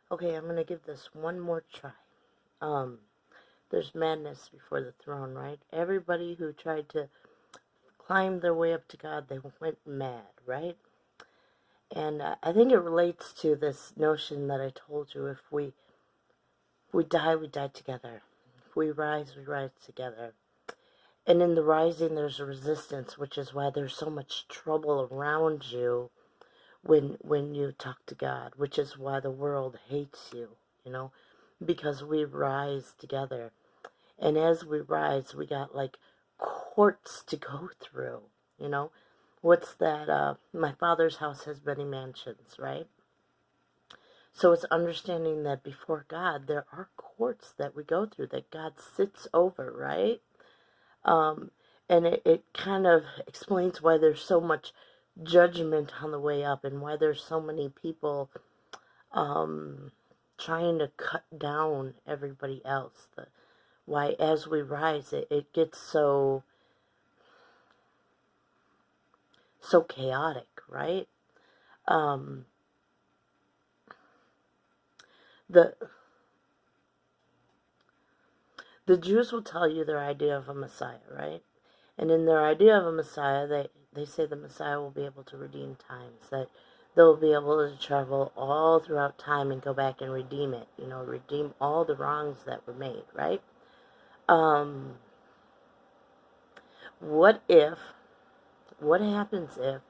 Okay, I'm gonna give this one more try. Um, there's madness before the throne, right? Everybody who tried to climb their way up to God, they went mad, right? And I think it relates to this notion that I told you: if we die, we die together. If we rise together. And in the rising, there's a resistance, which is why there's so much trouble around you when you talk to God, which is why the world hates you, you know, because we rise together. And as we rise, we got like courts to go through, you know. What's that? My father's house has many mansions, right? So it's understanding that before God, there are courts that we go through that God sits over, right? Um, and it kind of explains why there's so much judgment on the way up and why there's so many people um, trying to cut down everybody else. Why, as we rise, it gets so chaotic, right? Um, the the Jews will tell you their idea of a Messiah, right? And in their idea of a Messiah, they say the Messiah will be able to redeem times, that they'll be able to travel all throughout time and go back and redeem it, you know, redeem all the wrongs that were made, right? Um, what if, what happens if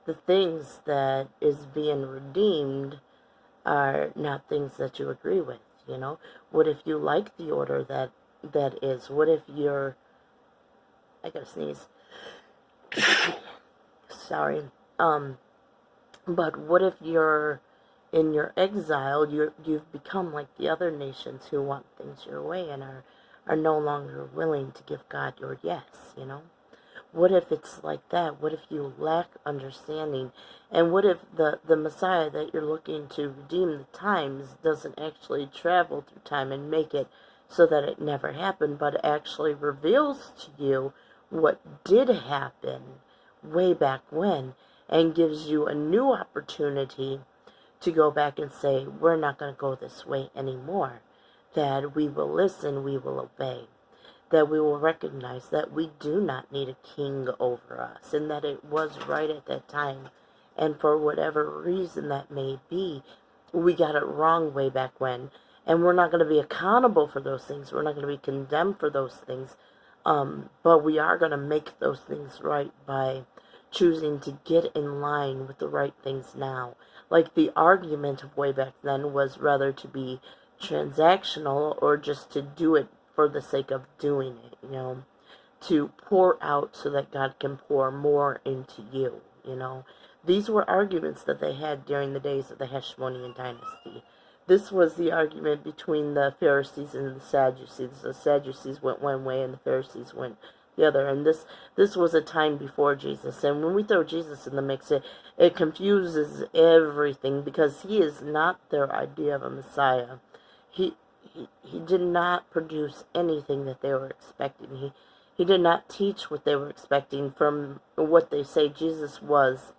the things that is being redeemed are not things that you agree with, you know? What if you like the order that is? What if you're, I gotta sneeze, sorry, um, but what if you're in your exile, you've become like the other nations who want things your way and are no longer willing to give God your yes, you know? What if it's like that? What if you lack understanding? And what if the Messiah that you're looking to redeem the times doesn't actually travel through time and make it so that it never happened, but actually reveals to you what did happen way back when and gives you a new opportunity to go back and say, we're not going to go this way anymore. That we will listen, we will obey. That we will recognize that we do not need a king over us, and that it was right at that time. And for whatever reason that may be, we got it wrong way back when. And we're not going to be accountable for those things. We're not going to be condemned for those things. But we are going to make those things right by choosing to get in line with the right things now. Like the argument of way back then was rather to be transactional or just to do it for the sake of doing it, you know, to pour out so that God can pour more into you, you know. These were arguments that they had during the days of the Hashmonean dynasty. This was the argument between the Pharisees and the Sadducees. The Sadducees went one way and the Pharisees went the other. And this was a time before Jesus. And when we throw Jesus in the mix, it confuses everything because he is not their idea of a Messiah. He did not produce anything that they were expecting. He did not teach what they were expecting from what they say Jesus was,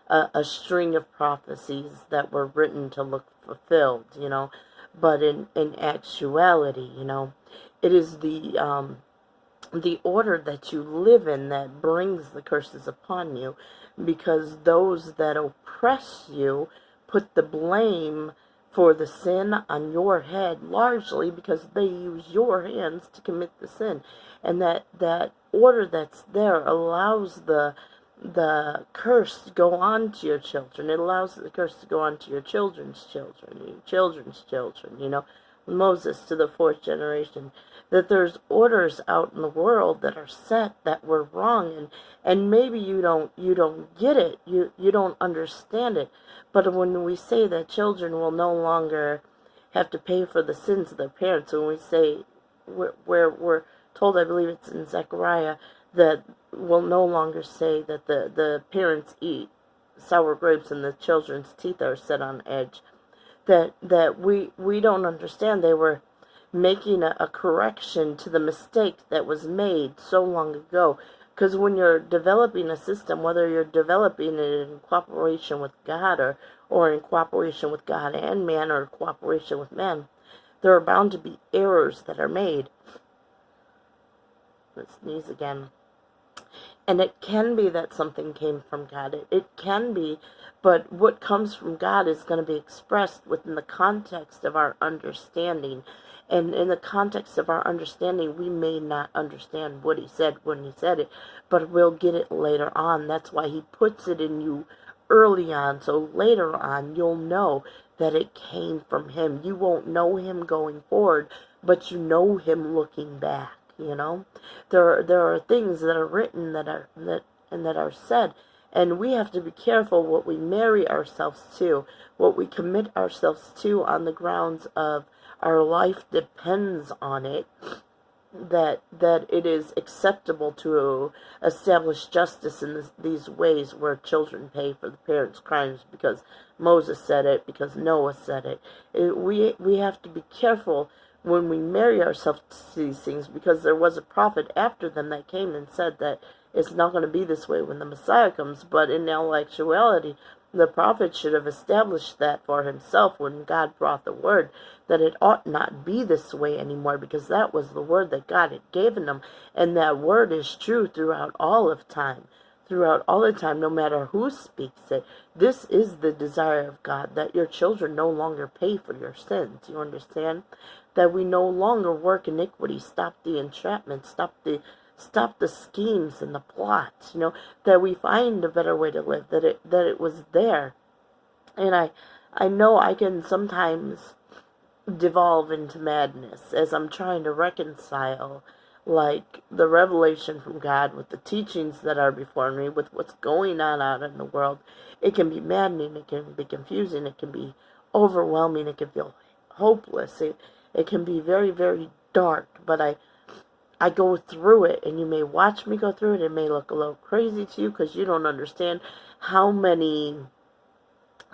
a string of prophecies that were written to look fulfilled, you know. But in actuality, you know, it is the order that you live in that brings the curses upon you, because those that oppress you put the blame for the sin on your head, largely because they use your hands to commit the sin. And that order that's there allows the curse to go on to your children. It allows the curse to go on to your children's children, your children's children, you know, Moses to the fourth generation. That there's orders out in the world that are set that were wrong, and maybe you don't get it, you don't understand it. But when we say that children will no longer have to pay for the sins of their parents, when we say we're told, I believe it's in Zechariah, that will no longer say that the parents eat sour grapes and the children's teeth are set on edge, that we don't understand. They were making a correction to the mistake that was made so long ago. Because when you're developing a system, whether you're developing it in cooperation with God or in cooperation with God and man, or cooperation with man, there are bound to be errors that are made. Let's sneeze again. And it can be that something came from God. It can be, but what comes from God is going to be expressed within the context of our understanding. And in the context of our understanding, we may not understand what he said when he said it, but we'll get it later on. That's why he puts it in you early on, so later on you'll know that it came from him. You won't know him going forward, but you know him looking back. You know, there are things that are written that are said, and we have to be careful what we marry ourselves to, what we commit ourselves to on the grounds of our life depends on it, that it is acceptable to establish justice in these ways where children pay for the parents' crimes because Moses said it, because Noah said it. We have to be careful when we marry ourselves to these things, because there was a prophet after them that came and said that it's not going to be this way when the Messiah comes. But in all actuality, the prophet should have established that for himself when God brought the word, that it ought not be this way anymore, because that was the word that God had given them, and that word is true throughout all of time. Throughout all the time, no matter who speaks it. This is the desire of God, that your children no longer pay for your sins. You understand? That we no longer work iniquity. Stop the entrapment. Stop the schemes and the plots. You know, that we find a better way to live. That it was there. And I know I can sometimes devolve into madness as I'm trying to reconcile, like, the revelation from God with the teachings that are before me, with what's going on out in the world. It can be maddening, it can be confusing, it can be overwhelming, it can feel hopeless, it can be very, very dark, but I go through it, and you may watch me go through it. It may look a little crazy to you because you don't understand how many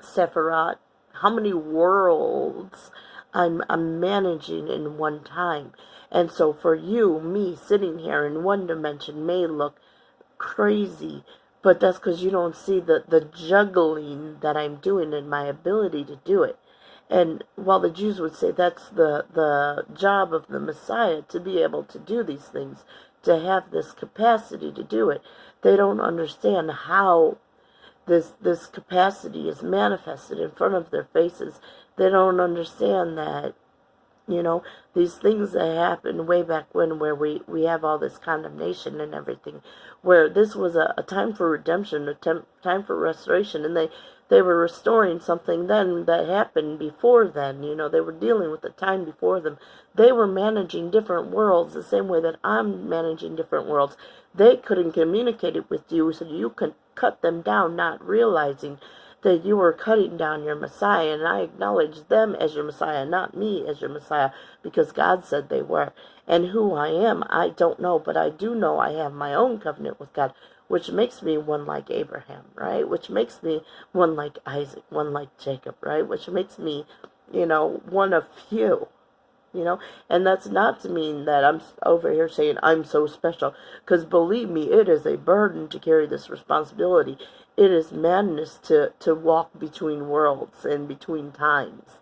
Sephiroth, how many worlds I'm managing in one time. And so for you, me sitting here in one dimension may look crazy, but that's because you don't see the juggling that I'm doing and my ability to do it. And while the Jews would say that's the job of the Messiah, to be able to do these things, to have this capacity to do it, they don't understand how this capacity is manifested in front of their faces. They don't understand that, you know, these things that happened way back when, where we have all this condemnation and everything, where this was a time for redemption, a time for restoration, and they were restoring something then that happened before then. You know, they were dealing with the time before them. They were managing different worlds the same way that I'm managing different worlds. They couldn't communicate it with you, so you could cut them down, not realizing that you were cutting down your Messiah. And I acknowledge them as your Messiah, not me as your Messiah, because God said they were. And who I am, I don't know, but I do know I have my own covenant with God, which makes me one like Abraham, right? Which makes me one like Isaac, one like Jacob, right? Which makes me, you know, one of few, you know? And that's not to mean that I'm over here saying I'm so special, because believe me, it is a burden to carry this responsibility. It is madness to walk between worlds and between times,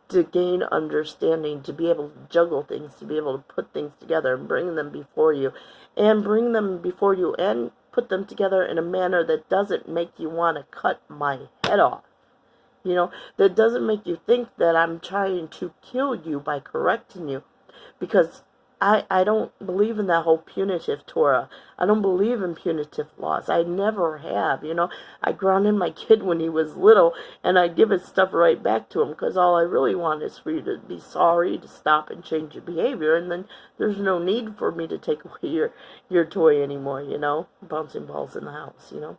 to gain understanding, to be able to juggle things, to be able to put things together and bring them before you, and put them together in a manner that doesn't make you want to cut my head off. You know, that doesn't make you think that I'm trying to kill you by correcting you, because I don't believe in that whole punitive Torah. I don't believe in punitive laws. I never have, you know. I grounded my kid when he was little, and I give his stuff right back to him, because all I really want is for you to be sorry, to stop and change your behavior, and then there's no need for me to take away your toy anymore, you know. Bouncing balls in the house, you know.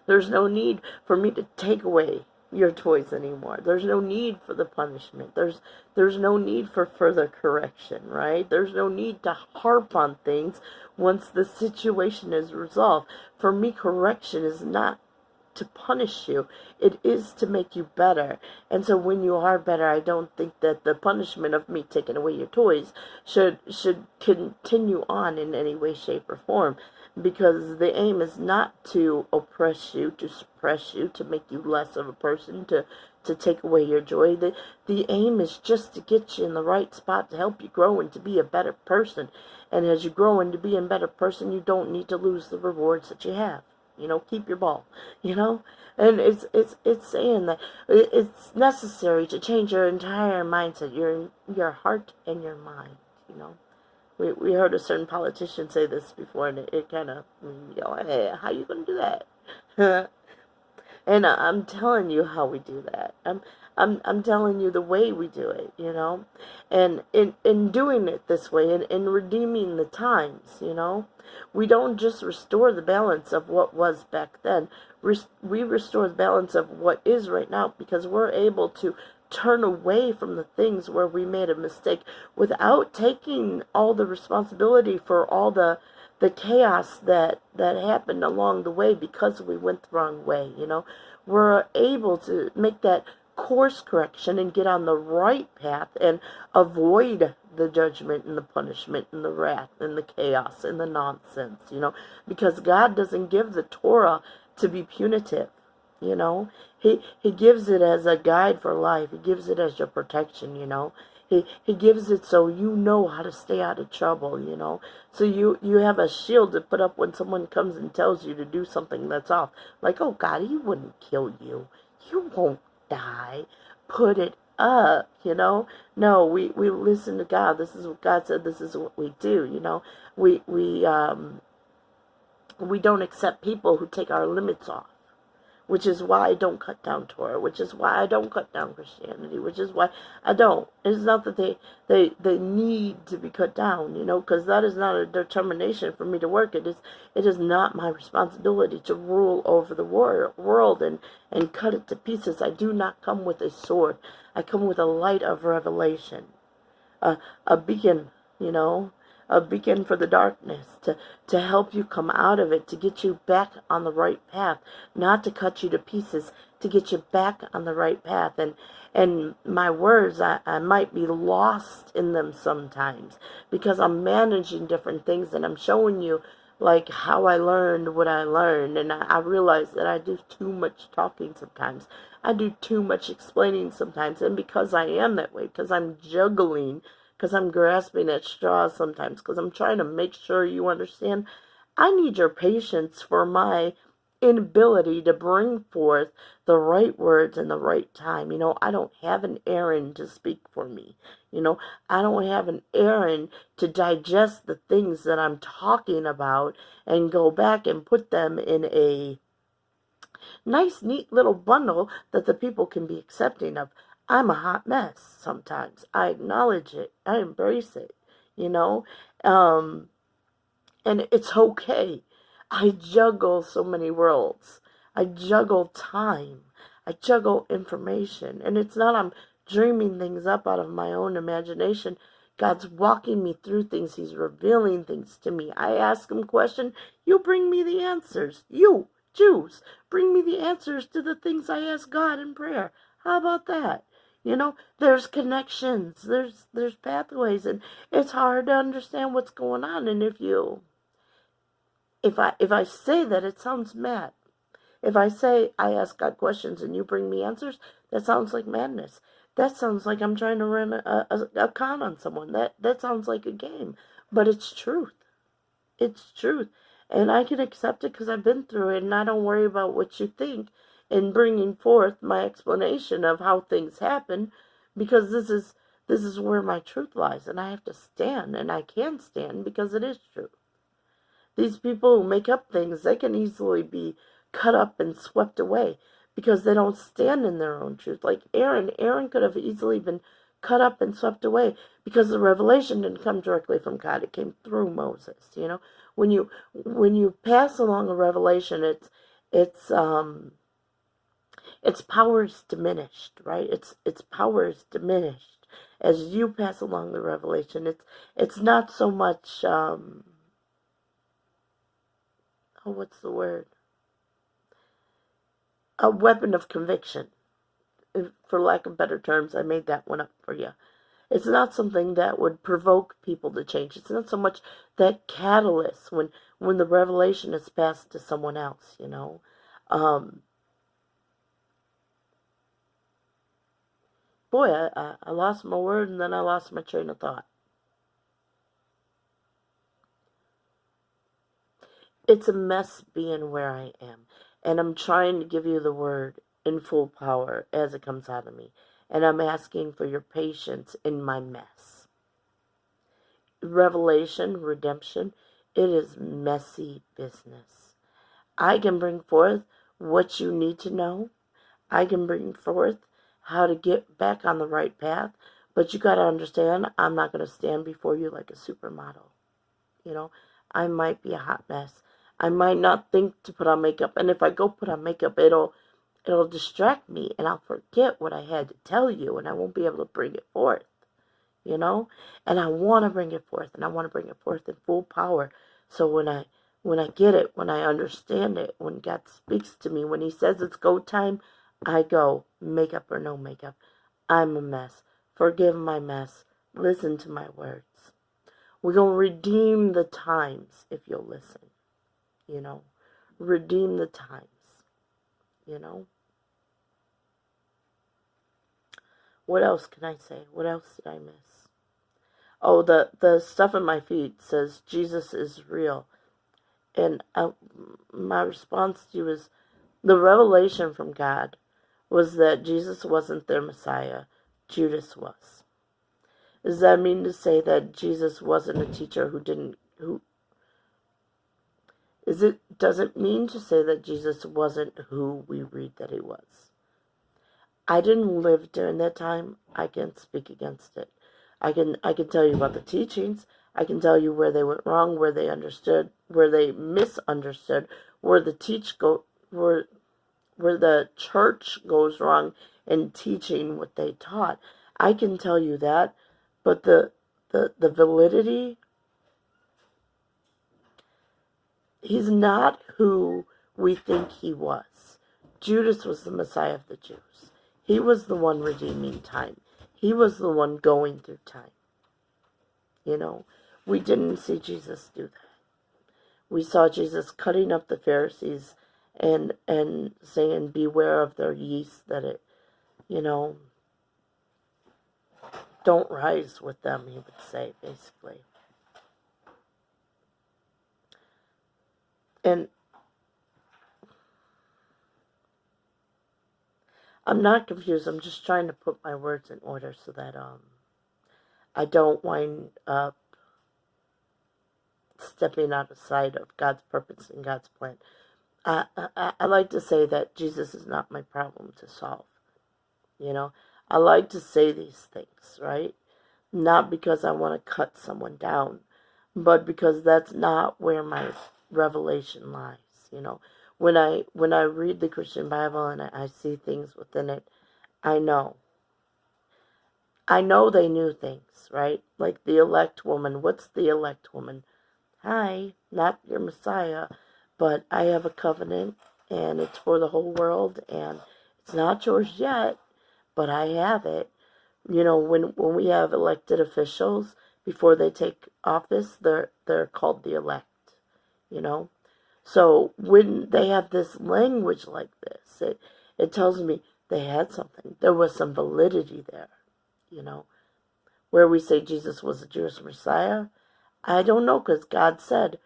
There's no need for me to take away your toys anymore. There's no need for the punishment. There's no need for further correction, right? There's no need to harp on things once the situation is resolved. For me, correction is not to punish you. It is to make you better. And so when you are better, I don't think that the punishment of me taking away your toys should continue on in any way, shape, or form. because the aim is not to oppress you, to suppress you, to make you less of a person, to take away your joy. The aim is just to get you in the right spot to help you grow and to be a better person. And as you grow into being a better person, you don't need to lose the rewards that you have. Keep your ball, and it's saying that it's necessary to change your entire mindset, your heart and your mind. We heard a certain politician say this before, and it kind of, hey, how you gonna do that? And I'm telling you how we do that. I'm telling you the way we do it, And in doing it this way, and in redeeming the times, we don't just restore the balance of what was back then. We restore the balance of what is right now, because we're able to turn away from the things where we made a mistake without taking all the responsibility for all the chaos that happened along the way because we went the wrong way. We're able to make that course correction and get on the right path and avoid the judgment and the punishment and the wrath and the chaos and the nonsense, because God doesn't give the Torah to be punitive. He gives it as a guide for life. He gives it as your protection. He gives it so you know how to stay out of trouble. So you have a shield to put up when someone comes and tells you to do something that's off. Like, oh God, he wouldn't kill you. You won't die. Put it up. No, we listen to God. This is what God said. This is what we do. We don't accept people who take our limits off. Which is why I don't cut down Torah, which is why I don't cut down Christianity, which is why I don't. It's not that they need to be cut down, because that is not a determination for me to work. It is not my responsibility to rule over the world and cut it to pieces. I do not come with a sword. I come with a light of revelation, a beacon, a beacon for the darkness, to help you come out of it, to get you back on the right path, not to cut you to pieces, to get you back on the right path. And my words, I might be lost in them sometimes because I'm managing different things and I'm showing you like how I learned what I learned. And I realize that I do too much talking sometimes. I do too much explaining sometimes. And because I am that way, because I'm juggling, because I'm grasping at straws sometimes, because I'm trying to make sure you understand, I need your patience for my inability to bring forth the right words in the right time. I don't have an Aaron to speak for me. I don't have an Aaron to digest the things that I'm talking about and go back and put them in a nice, neat little bundle that the people can be accepting of. I'm a hot mess sometimes. I acknowledge it. I embrace it, and it's okay. I juggle so many worlds. I juggle time. I juggle information. And it's not I'm dreaming things up out of my own imagination. God's walking me through things. He's revealing things to me. I ask him questions. You bring me the answers. You, Jews, bring me the answers to the things I ask God in prayer. How about that? There's connections, there's pathways, and it's hard to understand what's going on. And if I say that, it sounds mad. If I say I ask God questions and you bring me answers, that sounds like madness. That sounds like I'm trying to run a con on someone. That sounds like a game, but it's truth. It's truth. And I can accept it because I've been through it, and I don't worry about what you think in bringing forth my explanation of how things happen, because this is where my truth lies, and I have to stand, and I can stand because it is true. These people who make up things, they can easily be cut up and swept away because they don't stand in their own truth. Like Aaron could have easily been cut up and swept away because the revelation didn't come directly from God. It came through Moses. When you pass along a revelation, its power is diminished, right? Its power is diminished as you pass along the revelation. It's not so much what's the word? A weapon of conviction. For lack of better terms, I made that one up for you. It's not something that would provoke people to change. It's not so much that catalyst when the revelation is passed to someone else, you know. Boy, I lost my word and then I lost my train of thought. It's a mess being where I am. And I'm trying to give you the word in full power as it comes out of me. And I'm asking for your patience in my mess. Revelation, redemption, it is messy business. I can bring forth what you need to know. I can bring forth how to get back on the right path. But you got to understand, I'm not going to stand before you like a supermodel. You know, I might be a hot mess. I might not think to put on makeup. And if I go put on makeup, it'll distract me and I'll forget what I had to tell you and I won't be able to bring it forth. You know, and I want to bring it forth, and I want to bring it forth in full power. So when I get it, when I understand it, when God speaks to me, when he says it's go time, I go, makeup or no makeup. I'm a mess. Forgive my mess. Listen to my words. We're going to redeem the times if you'll listen. You know, redeem the times. You know. What else can I say? What else did I miss? Oh, the stuff in my feet says Jesus is real. And my response to you is the revelation from God was that Jesus wasn't their Messiah. Judas was. Does that mean to say that Jesus wasn't a teacher does it mean to say that Jesus wasn't who we read that he was? I didn't live during that time. I can't speak against it. I can tell you about the teachings. I can tell you where they went wrong, where they understood, where they misunderstood, where the church goes wrong in teaching what they taught. I can tell you that, but the validity, he's not who we think he was. Judas was the Messiah of the Jews. He was the one redeeming time. He was the one going through time. You know, we didn't see Jesus do that. We saw Jesus cutting up the Pharisees and saying, beware of their yeast, that it, you know, don't rise with them, he would say, basically. And I'm not confused. I'm just trying to put my words in order so that I don't wind up stepping outside of God's purpose and God's plan. I like to say that Jesus is not my problem to solve. You know, I like to say these things, right? Not because I want to cut someone down, but because that's not where my revelation lies. You know, when I read the Christian Bible and I see things within it, I know they knew things, right? Like the elect woman. What's the elect woman? Hi, not your Messiah, but I have a covenant and it's for the whole world and it's not yours yet, but I have it. You know, when we have elected officials, before they take office, they're called the elect, you know. So when they have this language like this, it tells me they had something. There was some validity there, you know. Where we say Jesus was a Jewish Messiah, I don't know, because God said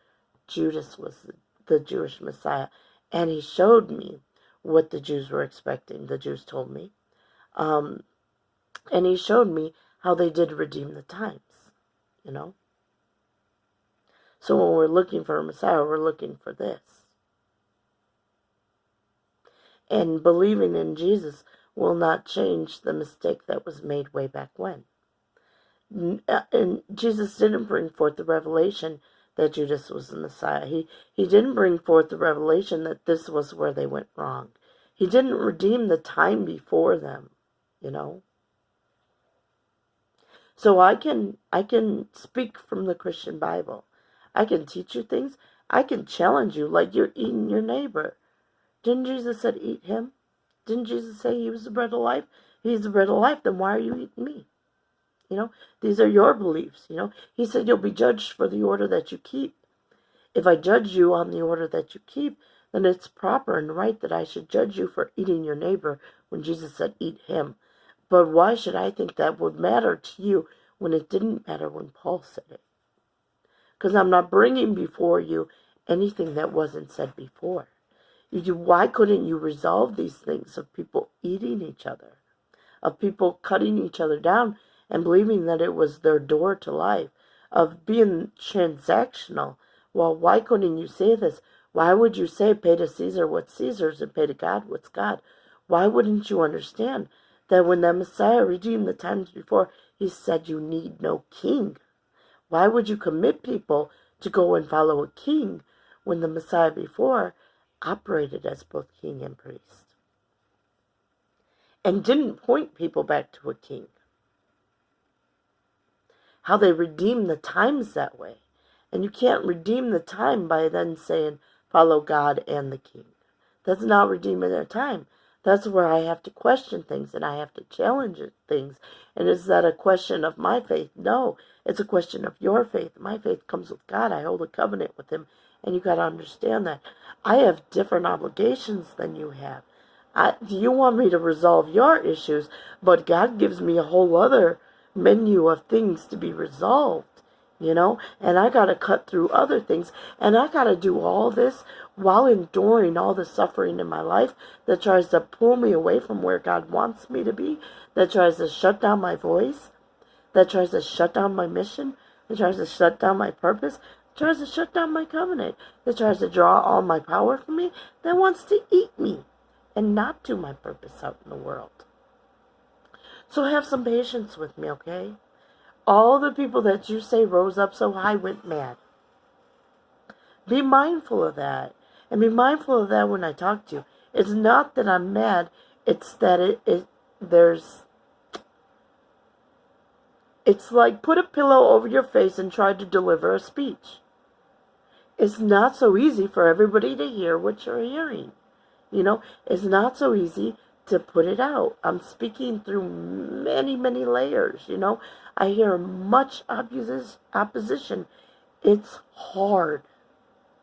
Judas was the Jewish Messiah. And he showed me what the Jews were expecting. The Jews told me. And he showed me how they did redeem the times, you know. So when we're looking for a Messiah, we're looking for this. And believing in Jesus will not change the mistake that was made way back when. And Jesus didn't bring forth the revelation that Judas was the Messiah. He didn't bring forth the revelation that this was where they went wrong. He didn't redeem the time before them, you know. So I can speak from the Christian Bible. I can teach you things. I can challenge you like you're eating your neighbor. Didn't Jesus say eat him? Didn't Jesus say he was the bread of life? He's the bread of life. Then why are you eating me? You know, these are your beliefs, you know. He said you'll be judged for the order that you keep. If I judge you on the order that you keep, then it's proper and right that I should judge you for eating your neighbor when Jesus said eat him. But why should I think that would matter to you when it didn't matter when Paul said it? Because I'm not bringing before you anything that wasn't said before. Why couldn't you resolve these things of people eating each other, of people cutting each other down and believing that it was their door to life, of being transactional? Well, why couldn't you say this? Why would you say pay to Caesar what's Caesar's and pay to God what's God? Why wouldn't you understand that when the Messiah redeemed the times before, he said you need no king? Why would you commit people to go and follow a king when the Messiah before operated as both king and priest and didn't point people back to a king? How they redeemed the times that way. And you can't redeem the time by then saying follow God and the king. That's not redeeming their time. That's where I have to question things and I have to challenge things. And is that a question of my faith? No, it's a question of your faith. My faith comes with God. I hold a covenant with him. And you got to understand that. I have different obligations than you have. You want me to resolve your issues, but God gives me a whole other menu of things to be resolved. You know, and I got to cut through other things, and I got to do all this while enduring all the suffering in my life that tries to pull me away from where God wants me to be, that tries to shut down my voice, that tries to shut down my mission, that tries to shut down my purpose, that tries to shut down my covenant, that tries to draw all my power from me, that wants to eat me and not do my purpose out in the world. So have some patience with me, okay? All the people that you say rose up so high went mad. Be mindful of that. And be mindful of that when I talk to you. It's not that I'm mad. It's that it's like put a pillow over your face and try to deliver a speech. It's not so easy for everybody to hear what you're hearing. You know, it's not so easy to put it out. I'm speaking through many, many layers, you know. I hear much opposition. It's hard.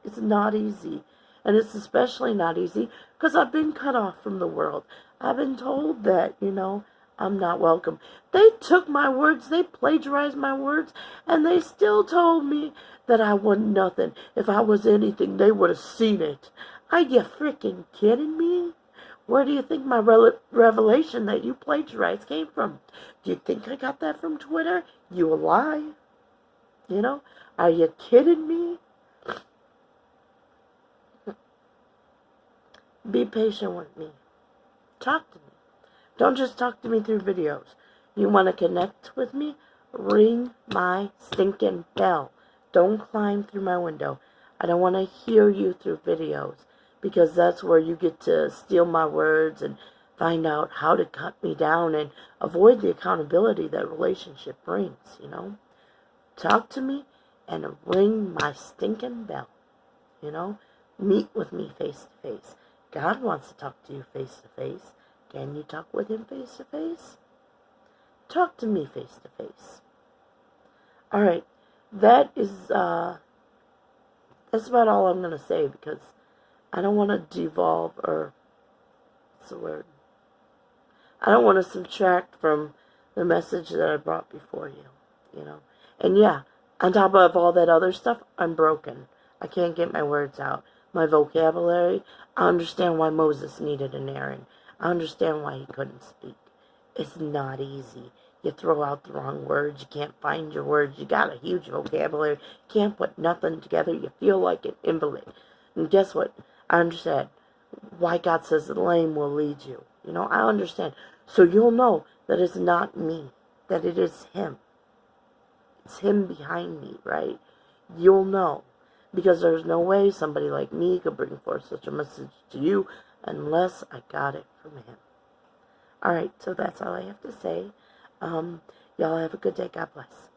It's not easy. And it's especially not easy because I've been cut off from the world. I've been told that, you know, I'm not welcome. They took my words, they plagiarized my words, and they still told me that I wasn't nothing. If I was anything, they would have seen it. Are you freaking kidding me? Where do you think my revelation that you plagiarized came from? Do you think I got that from Twitter? You a lie. You know? Are you kidding me? Be patient with me. Talk to me. Don't just talk to me through videos. You want to connect with me? Ring my stinking bell. Don't climb through my window. I don't want to hear you through videos, because that's where you get to steal my words and find out how to cut me down and avoid the accountability that relationship brings, you know. Talk to me and ring my stinking bell, you know. Meet with me face to face. God wants to talk to you face to face. Can you talk with him face to face? Talk to me face to face. All right, that's about all I'm going to say, because I don't want to devolve, or what's the word? I don't want to subtract from the message that I brought before you, you know. And yeah, on top of all that other stuff, I'm broken. I can't get my words out. My vocabulary, I understand why Moses needed an Aaron. I understand why he couldn't speak. It's not easy. You throw out the wrong words. You can't find your words. You got a huge vocabulary. Can't put nothing together. You feel like an invalid. And guess what? I understand why God says the lame will lead you. You know, I understand. So you'll know that it's not me. That it is him. It's him behind me, right? You'll know. Because there's no way somebody like me could bring forth such a message to you unless I got it from him. Alright, so that's all I have to say. Y'all have a good day. God bless.